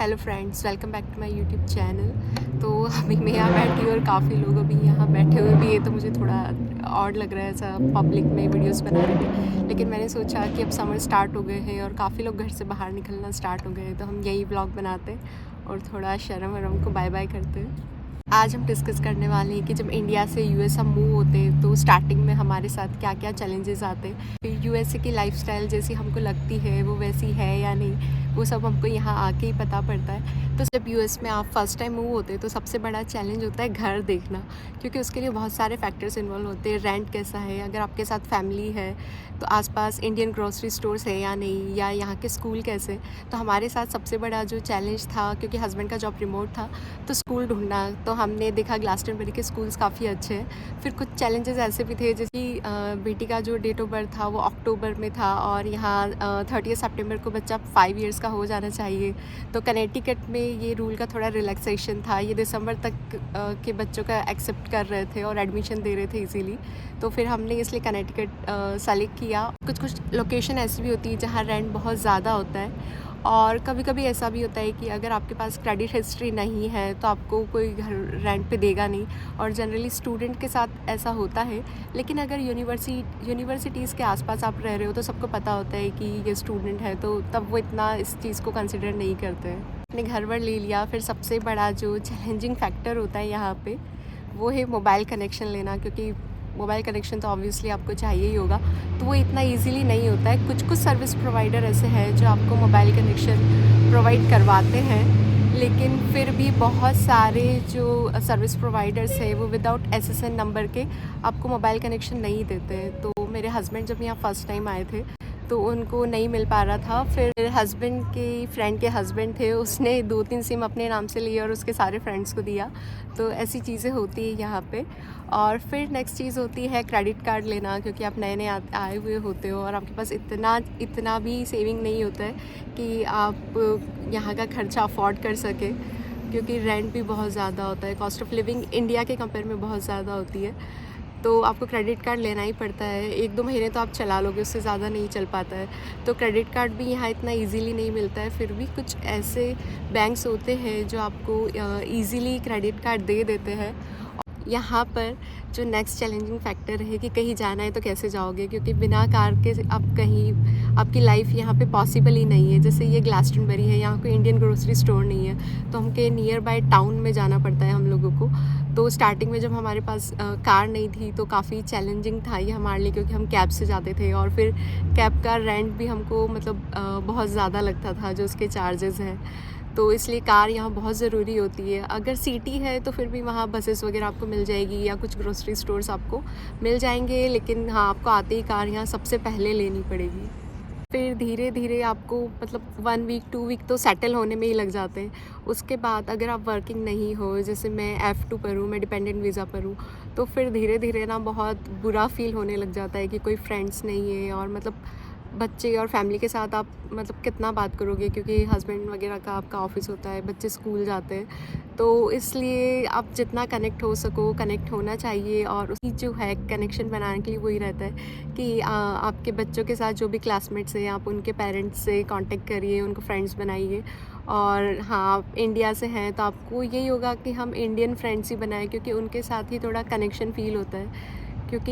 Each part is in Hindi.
Hello friends, welcome back to my YouTube channel. तो अभी मैं यहाँ बैठी हूँ और काफ़ी लोग अभी यहाँ बैठे हुए भी है, तो मुझे थोड़ा ऑड लग रहा है ऐसा पब्लिक में वीडियोस बनाने में। लेकिन मैंने सोचा कि अब समर स्टार्ट हो गए हैं और काफ़ी लोग घर से बाहर निकलना स्टार्ट हो गए हैं, तो हम यही व्लॉग बनाते हैं और थोड़ा शर्म वरम को बाय बाय करते हैं। आज हम डिस्कस करने वाले हैं कि जब इंडिया से यूएस हम मूव होते हैं तो स्टार्टिंग में हमारे साथ क्या क्या चैलेंजेस आते हैं, फिर यूएसए की लाइफस्टाइल जैसी हमको लगती है वो वैसी है या नहीं, वो सब हमको यहाँ आके ही पता पड़ता है। तो जब यूएस में आप फर्स्ट टाइम मूव होते हैं तो सबसे बड़ा चैलेंज होता है घर देखना, क्योंकि उसके लिए बहुत सारे फैक्टर्स इन्वॉल्व होते हैं। रेंट कैसा है, अगर आपके साथ फैमिली है तो आसपास इंडियन ग्रोसरी स्टोर्स है या नहीं, या यहाँ के स्कूल कैसे। तो हमारे साथ सबसे बड़ा जो चैलेंज था, क्योंकि हस्बैंड का जॉब रिमोट था, तो स्कूल ढूंढना। तो हमने देखा ग्लासटनबरी के स्कूल्स काफ़ी अच्छे हैं। फिर कुछ चैलेंजेस ऐसे भी थे, जैसे कि बेटी का जो डेट ऑफ बर्थ था वो अक्टूबर में था और यहाँ 30 सितंबर को बच्चा 5 ईयर्स का हो जाना चाहिए। तो कनेक्टिकट में ये रूल का थोड़ा रिलैक्सेशन था, ये दिसंबर तक के बच्चों का एक्सेप्ट कर रहे थे और एडमिशन दे रहे थे इजीली। तो फिर हमने इसलिए कनेक्टिकट सेलेक्ट किया। कुछ लोकेशन ऐसी भी होती है जहाँ रेंट बहुत ज़्यादा होता है, और कभी कभी ऐसा भी होता है कि अगर आपके पास क्रेडिट हिस्ट्री नहीं है तो आपको कोई घर रेंट पे देगा नहीं, और जनरली स्टूडेंट के साथ ऐसा होता है। लेकिन अगर यूनिवर्सिटीज़ के आसपास आप रह रहे हो तो सबको पता होता है कि ये स्टूडेंट है, तो तब वो इतना इस चीज़ को कंसिडर नहीं करते हैं। अपने घर वर ले लिया। फिर सबसे बड़ा जो चैलेंजिंग फैक्टर होता है यहाँ पे वो है मोबाइल कनेक्शन लेना, क्योंकि मोबाइल कनेक्शन तो ऑब्वियसली आपको चाहिए ही होगा, तो वो इतना इजीली नहीं होता है। कुछ सर्विस प्रोवाइडर ऐसे हैं जो आपको मोबाइल कनेक्शन प्रोवाइड करवाते हैं, लेकिन फिर भी बहुत सारे जो सर्विस प्रोवाइडर्स है वो विदाउट एसएसएन नंबर के आपको मोबाइल कनेक्शन नहीं देते हैं। तो मेरे हस्बैंड जब यहाँ फ़र्स्ट टाइम आए थे तो उनको नहीं मिल पा रहा था। फिर हस्बैंड की फ्रेंड के हस्बैंड थे, उसने 2-3 सिम अपने नाम से लिए और उसके सारे फ्रेंड्स को दिया। तो ऐसी चीज़ें होती है यहाँ पे। और फिर नेक्स्ट चीज़ होती है क्रेडिट कार्ड लेना, क्योंकि आप नए नए आए हुए होते हो और आपके पास इतना भी सेविंग नहीं होता है कि आप यहाँ का खर्चा अफोर्ड कर सके, क्योंकि रेंट भी बहुत ज़्यादा होता है। कॉस्ट ऑफ लिविंग इंडिया के कंपेयर में बहुत ज़्यादा होती है, तो आपको क्रेडिट कार्ड लेना ही पड़ता है। 1-2 महीने तो आप चला लोगे, उससे ज़्यादा नहीं चल पाता है। तो क्रेडिट कार्ड भी यहाँ इतना इजीली नहीं मिलता है। फिर भी कुछ ऐसे बैंक्स होते हैं जो आपको ईज़िली क्रेडिट कार्ड दे देते हैं। यहाँ पर जो नेक्स्ट चैलेंजिंग फैक्टर है कि कहीं जाना है तो कैसे जाओगे, क्योंकि बिना कार के आप कहीं, आपकी लाइफ यहाँ पे पॉसिबल ही नहीं है। जैसे ये ग्लासटनबरी है, यहाँ कोई इंडियन ग्रोसरी स्टोर नहीं है, तो हमके नियर बाय टाउन में जाना पड़ता है हम लोगों को। तो स्टार्टिंग में जब हमारे पास कार नहीं थी तो काफ़ी चैलेंजिंग था ये हमारे लिए, क्योंकि हम कैब से जाते थे और फिर कैब का रेंट भी हमको मतलब बहुत ज़्यादा लगता था जो उसके चार्जेस हैं। तो इसलिए कार यहाँ बहुत ज़रूरी होती है। अगर सिटी है तो फिर भी वहाँ बसेस वगैरह आपको मिल जाएगी या कुछ ग्रोसरी स्टोर्स आपको मिल जाएंगे, लेकिन हाँ, आपको आते ही कार यहाँ सबसे पहले लेनी पड़ेगी। फिर धीरे धीरे आपको मतलब 1 वीक 2 वीक तो सेटल होने में ही लग जाते हैं। उसके बाद अगर आप वर्किंग नहीं हो, जैसे मैं F2 पर हूँ, मैं डिपेंडेंट वीज़ा पर हूँ, तो फिर धीरे धीरे ना बहुत बुरा फील होने लग जाता है कि कोई फ्रेंड्स नहीं है, और मतलब बच्चे और फैमिली के साथ आप मतलब कितना बात करोगे, क्योंकि हस्बैंड वगैरह का आपका ऑफिस होता है, बच्चे स्कूल जाते हैं। तो इसलिए आप जितना कनेक्ट हो सको कनेक्ट होना चाहिए, और उसकी जो है कनेक्शन बनाने के लिए वही रहता है कि आपके बच्चों के साथ जो भी क्लासमेट्स हैं आप उनके पेरेंट्स से कांटेक्ट करिए, उनको फ्रेंड्स बनाइए। और हाँ, आप इंडिया से हैं तो आपको यही होगा कि हम इंडियन फ्रेंड्स ही बनाएं, क्योंकि उनके साथ ही थोड़ा कनेक्शन फ़ील होता है। क्योंकि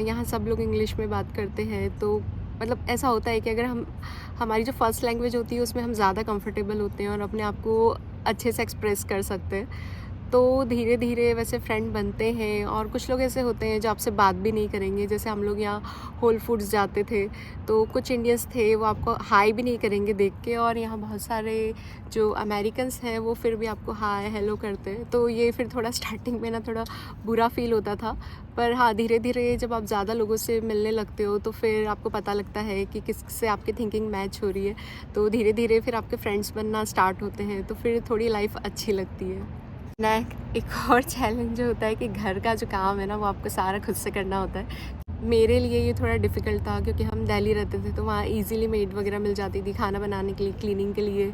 यहाँ सब लोग इंग्लिश में बात करते हैं, तो मतलब ऐसा होता है कि अगर हमारी जो फर्स्ट लैंग्वेज होती है उसमें हम ज़्यादा कंफर्टेबल होते हैं और अपने आप को अच्छे से एक्सप्रेस कर सकते हैं। तो धीरे धीरे वैसे फ्रेंड बनते हैं, और कुछ लोग ऐसे होते हैं जो आपसे बात भी नहीं करेंगे। जैसे हम लोग यहाँ होल फूड्स जाते थे तो कुछ इंडियंस थे वो आपको हाय भी नहीं करेंगे देख के, और यहाँ बहुत सारे जो अमेरिकन्स हैं वो फिर भी आपको हाय हेलो करते हैं। तो ये फिर थोड़ा स्टार्टिंग में ना थोड़ा बुरा फील होता था, पर हाँ, धीरे धीरे जब आप ज़्यादा लोगों से मिलने लगते हो तो फिर आपको पता लगता है कि किससे आपकी थिंकिंग मैच हो रही है। तो धीरे धीरे फिर आपके फ्रेंड्स बनना स्टार्ट होते हैं, तो फिर थोड़ी लाइफ अच्छी लगती है ना। एक और चैलेंज जो होता है कि घर का जो काम है ना वो आपको सारा खुद से करना होता है। मेरे लिए ये थोड़ा डिफ़िकल्ट था, क्योंकि हम दिल्ली रहते थे तो वहाँ इजीली मेड वगैरह मिल जाती थी खाना बनाने के लिए, क्लीनिंग के लिए।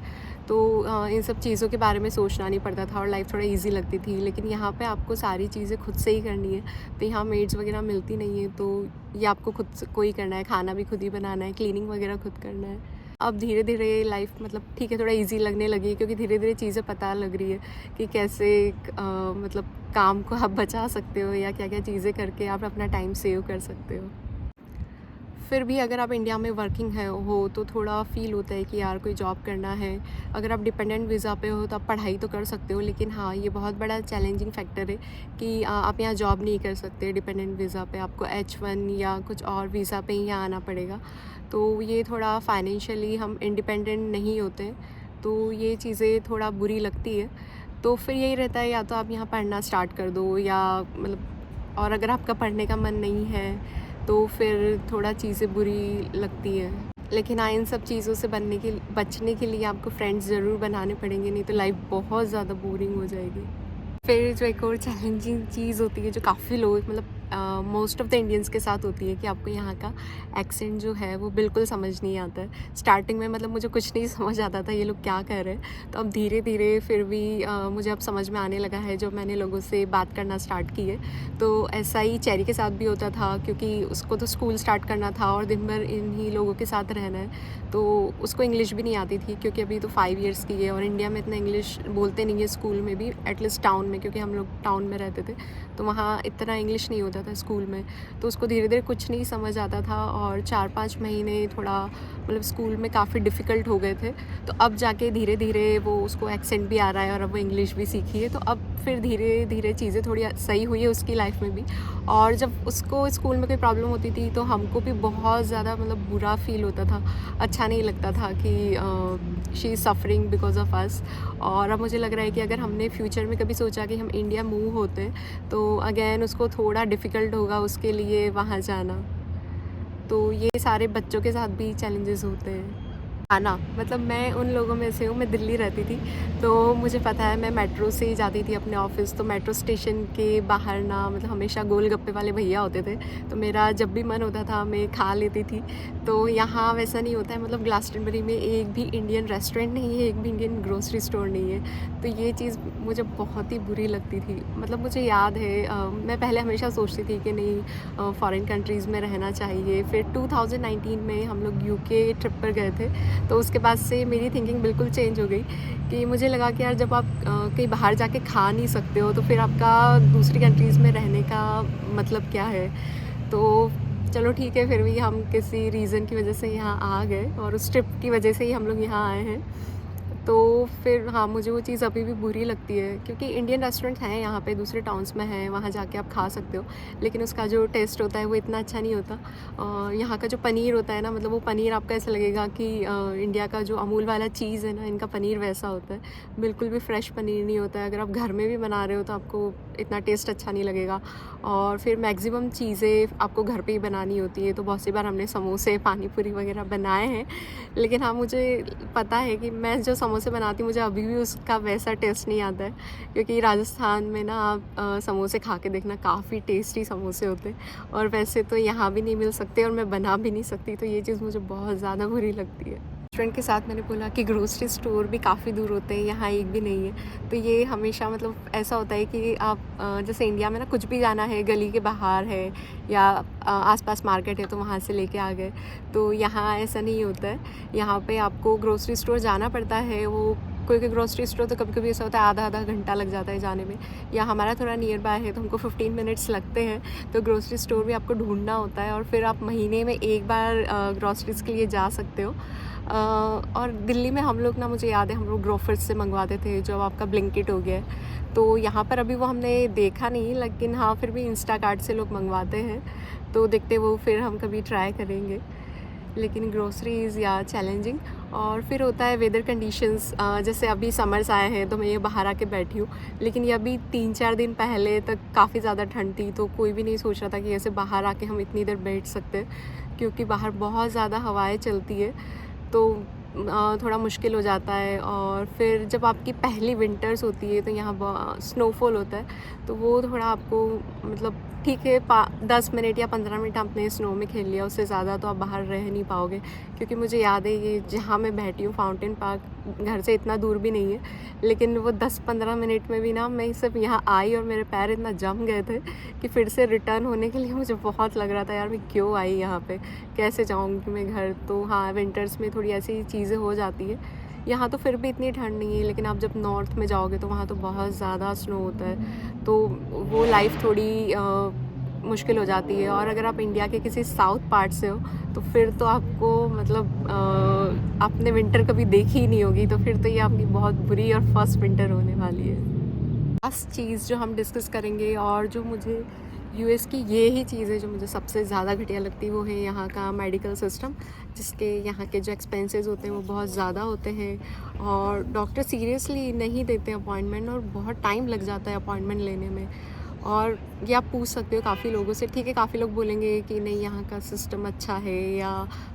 तो इन सब चीज़ों के बारे में सोचना नहीं पड़ता था और लाइफ थोड़ा इजी लगती थी। लेकिन यहाँ पे आपको सारी चीज़ें खुद से ही करनी है, तो यहाँ मेड्स वगैरह मिलती नहीं है, तो ये आपको खुद से को ही करना है। खाना भी खुद ही बनाना है, क्लीनिंग वगैरह खुद करना है। अब धीरे-धीरे लाइफ मतलब ठीक है थोड़ा ईज़ी लगने लगी है, क्योंकि धीरे-धीरे चीज़ें पता लग रही है कि कैसे मतलब काम को आप बचा सकते हो या क्या-क्या चीज़ें करके आप अपना टाइम सेव कर सकते हो। फिर भी अगर आप इंडिया में वर्किंग है हो तो थोड़ा फ़ील होता है कि यार कोई जॉब करना है। अगर आप डिपेंडेंट वीज़ा पे हो तो आप पढ़ाई तो कर सकते हो, लेकिन हाँ, ये बहुत बड़ा चैलेंजिंग फैक्टर है कि आप यहाँ जॉब नहीं कर सकते डिपेंडेंट वीज़ा पे। आपको H1 या कुछ और वीज़ा पे ही यहाँ आना पड़ेगा। तो ये थोड़ा फाइनेंशियली हम इंडिपेंडेंट नहीं होते, तो ये चीज़ें थोड़ा बुरी लगती है। तो फिर यही रहता है या तो आप यहाँ पढ़ना स्टार्ट कर दो या मतलब, और अगर आपका पढ़ने का मन नहीं है तो फिर थोड़ा चीज़ें बुरी लगती है। लेकिन हाँ, इन सब चीज़ों से बचने के लिए आपको फ्रेंड्स ज़रूर बनाने पड़ेंगे, नहीं तो लाइफ बहुत ज़्यादा बोरिंग हो जाएगी। फिर जो एक और चैलेंजिंग चीज़ होती है जो काफ़ी लोग मतलब मोस्ट ऑफ़ द इंडियंस के साथ होती है कि आपको यहाँ का एक्सेंट जो है वो बिल्कुल समझ नहीं आता है। स्टार्टिंग में मतलब मुझे कुछ नहीं समझ आता था ये लोग क्या कह रहे हैं। तो अब धीरे-धीरे फिर भी मुझे अब समझ में आने लगा है जब मैंने लोगों से बात करना स्टार्ट की है। तो ऐसा ही चेरी के साथ भी होता था, क्योंकि उसको तो स्कूल स्टार्ट करना था और दिन भर इन्हीं लोगों के साथ रहना है। तो उसको इंग्लिश भी नहीं आती थी, क्योंकि अभी तो 5 इयर्स की है और इंडिया में इतना इंग्लिश बोलते नहीं है स्कूल में भी, एटलीस्ट टाउन में, क्योंकि हम लोग टाउन में रहते थे तो वहाँ इतना इंग्लिश नहीं होता था स्कूल में। तो उसको धीरे-धीरे कुछ नहीं समझ आता था और 4-5 महीने थोड़ा मतलब स्कूल में काफ़ी डिफ़िकल्ट हो गए थे। तो अब जाके धीरे-धीरे वो उसको एक्सेंट भी आ रहा है और अब वो इंग्लिश भी सीखी है। तो अब फिर धीरे-धीरे चीज़ें थोड़ी सही हुई है उसकी लाइफ में भी। और जब उसको स्कूल में कोई प्रॉब्लम होती थी तो हमको भी बहुत ज़्यादा मतलब बुरा फ़ील होता था। अच्छा नहीं लगता था कि she is suffering because of us. और अब मुझे लग रहा है कि अगर हमने फ्यूचर में कभी सोचा कि हम इंडिया मूव होते तो अगेन उसको थोड़ा डिफ़िकल्ट होगा उसके लिए वहाँ जाना। तो ये सारे बच्चों के साथ भी चैलेंजेस होते हैं। खाना मतलब मैं उन लोगों में से हूँ, मैं दिल्ली रहती थी, तो मुझे पता है मैं मेट्रो से ही जाती थी अपने ऑफ़िस। तो मेट्रो स्टेशन के बाहर ना मतलब हमेशा गोलगप्पे वाले भैया होते थे, तो मेरा जब भी मन होता था मैं खा लेती थी। तो यहाँ वैसा नहीं होता है, मतलब ग्लासटनबरी में एक भी इंडियन रेस्टोरेंट नहीं है, एक भी इंडियन ग्रोसरी स्टोर नहीं है। तो ये चीज़ मुझे बहुत ही बुरी लगती थी। मतलब मुझे याद है मैं पहले हमेशा सोचती थी कि नहीं फ़ॉरेन कंट्रीज़ में रहना चाहिए। फिर 2019 में हम लोग यूके ट्रिप पर गए थे, तो उसके बाद से मेरी थिंकिंग बिल्कुल चेंज हो गई कि मुझे लगा कि यार जब आप कहीं बाहर जाके खा नहीं सकते हो तो फिर आपका दूसरी कंट्रीज़ में रहने का मतलब क्या है। तो चलो ठीक है, फिर भी हम किसी रीज़न की वजह से यहाँ आ गए और उस ट्रिप की वजह से ही हम लोग यहाँ आए हैं। तो फिर हाँ, मुझे वो चीज़ अभी भी बुरी लगती है, क्योंकि इंडियन रेस्टोरेंट हैं यहाँ पे दूसरे टाउन्स में हैं, वहाँ जाके आप खा सकते हो, लेकिन उसका जो टेस्ट होता है वो इतना अच्छा नहीं होता। यहाँ का जो पनीर होता है ना, मतलब वो पनीर आपको ऐसा लगेगा कि इंडिया का जो अमूल वाला चीज़ है ना, इनका पनीर वैसा होता है, बिल्कुल भी फ्रेश पनीर नहीं होता है। अगर आप घर में भी बना रहे हो तो आपको इतना टेस्ट अच्छा नहीं लगेगा। और फिर मैक्सिमम चीज़ें आपको घर पे ही बनानी होती है। तो बहुत सी बार हमने समोसे, पानी पूरी वगैरह बनाए हैं, लेकिन हाँ, मुझे पता है कि मैं जो समोसे बनाती हूँ मुझे अभी भी उसका वैसा टेस्ट नहीं आता है, क्योंकि राजस्थान में ना आप समोसे खा के देखना, काफ़ी टेस्टी समोसे होते हैं और वैसे तो यहाँ भी नहीं मिल सकते और मैं बना भी नहीं सकती। तो ये चीज़ मुझे बहुत ज़्यादा बुरी लगती है। फ्रेंड के साथ मैंने बोला कि ग्रोसरी स्टोर भी काफ़ी दूर होते हैं, यहाँ एक भी नहीं है। तो ये हमेशा मतलब ऐसा होता है कि आप जैसे इंडिया में ना कुछ भी जाना है, गली के बाहर है या आसपास मार्केट है तो वहाँ से लेके आ गए। तो यहाँ ऐसा नहीं होता है, यहाँ पे आपको ग्रोसरी स्टोर जाना पड़ता है। वो कोई ग्रोसरी स्टोर तो कभी कभी ऐसा होता है आधा घंटा लग जाता है जाने में, या हमारा थोड़ा नियर बाय है तो हमको 15 मिनट्स लगते हैं। तो ग्रोसरी स्टोर भी आपको ढूंढना होता है और फिर आप महीने में एक बार ग्रोसरीज़ के लिए जा सकते हो। और दिल्ली में हम लोग ना, मुझे याद है हम लोग ग्रोफर्स से मंगवाते थे, जो अब आपका ब्लिंकिट हो गया है। तो यहाँ पर अभी वो हमने देखा नहीं, लेकिन हाँ फिर भी इंस्टाकार्ट से लोग मंगवाते हैं, तो देखते वो फिर हम कभी ट्राई करेंगे। लेकिन ग्रोसरीज़ या चैलेंजिंग। और फिर होता है वेदर कंडीशंस, जैसे अभी समर्स आए हैं तो मैं ये बाहर आके बैठी हूँ, लेकिन ये अभी 3-4 दिन पहले तक काफ़ी ज़्यादा ठंड थी, तो कोई भी नहीं सोच रहा था कि ऐसे बाहर आके हम इतनी देर बैठ सकते हैं, क्योंकि बाहर बहुत ज़्यादा हवाएं चलती है, तो थोड़ा मुश्किल हो जाता है। और फिर जब आपकी पहली विंटर्स होती है तो यहाँ स्नोफॉल होता है, तो वो थोड़ा आपको मतलब ठीक है 10 मिनट या 15 मिनट आपने स्नो में खेल लिया, उससे ज़्यादा तो आप बाहर रह नहीं पाओगे। क्योंकि मुझे याद है ये जहाँ मैं बैठी हूँ फाउंटेन पार्क घर से इतना दूर भी नहीं है, लेकिन वो 10-15 मिनट में भी ना मैं सिर्फ यहाँ आई और मेरे पैर इतना जम गए थे कि फिर से रिटर्न होने के लिए मुझे बहुत लग रहा था यार मैं क्यों आई यहाँ पे, कैसे जाऊँगी मैं घर। तो हाँ, विंटर्स में थोड़ी ऐसी चीज़ें हो जाती है। यहाँ तो फिर भी इतनी ठंड नहीं है, लेकिन आप जब नॉर्थ में जाओगे तो वहाँ तो बहुत ज़्यादा स्नो होता है, तो वो लाइफ थोड़ी मुश्किल हो जाती है। और अगर आप इंडिया के किसी साउथ पार्ट से हो तो फिर तो आपको मतलब आपने विंटर कभी देखी ही नहीं होगी, तो फिर तो ये आपकी बहुत बुरी और फर्स्ट विंटर होने वाली है। लास्ट चीज़ जो हम डिस्कस करेंगे और जो मुझे यूएस की ये ही चीज़ है जो मुझे सबसे ज़्यादा घटिया लगती है, वो है यहाँ का मेडिकल सिस्टम, जिसके यहाँ के जो एक्सपेंसेस होते हैं वो बहुत ज़्यादा होते हैं और डॉक्टर सीरियसली नहीं देते अपॉइंटमेंट और बहुत टाइम लग जाता है अपॉइंटमेंट लेने में। और ये आप पूछ सकते हो काफ़ी लोगों से, ठीक है काफ़ी लोग बोलेंगे कि नहीं यहाँ का सिस्टम अच्छा है या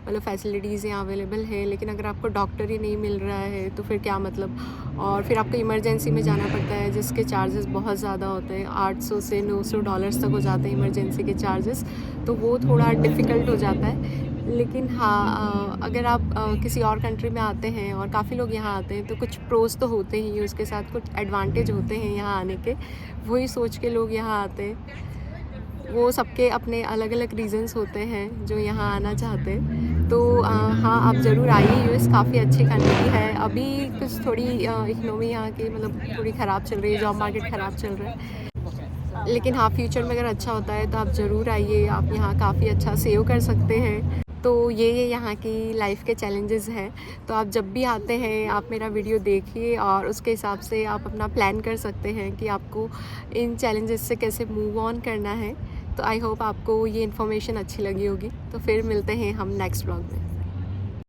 मतलब फैसिलिटीज़ यहाँ अवेलेबल है, लेकिन अगर आपको डॉक्टर ही नहीं मिल रहा है तो फिर क्या मतलब। और फिर आपको इमरजेंसी में जाना पड़ता है जिसके चार्जेस बहुत ज़्यादा होते हैं, 800 से $900 तक हो जाते हैं इमरजेंसी के चार्जेस, तो वो थोड़ा डिफ़िकल्ट हो जाता है। लेकिन हाँ, अगर आप किसी और कंट्री में आते हैं और काफ़ी लोग यहाँ आते हैं तो कुछ प्रोज तो होते ही, उसके साथ कुछ एडवांटेज होते हैं यहाँ आने के, वही सोच के लोग यहाँ आते हैं। वो सबके अपने अलग अलग रीजंस होते हैं जो यहाँ आना चाहते हैं। तो हाँ, आप ज़रूर आइए, यूएस काफ़ी अच्छी कंट्री है। अभी कुछ थोड़ी इकनॉमी यहाँ की मतलब थोड़ी ख़राब चल रही है, जॉब मार्केट ख़राब चल रहा है, लेकिन हाँ फ्यूचर में अगर अच्छा होता है तो आप ज़रूर आइए, आप यहाँ काफ़ी अच्छा सेव कर सकते हैं। तो ये यहाँ की लाइफ के चैलेंजेस हैं। तो आप जब भी आते हैं आप मेरा वीडियो देखिए और उसके हिसाब से आप अपना प्लान कर सकते हैं कि आपको इन चैलेंजेस से कैसे मूव ऑन करना है। तो आई होप आपको ये इन्फॉर्मेशन अच्छी लगी होगी। तो फिर मिलते हैं हम नेक्स्ट व्लॉग में।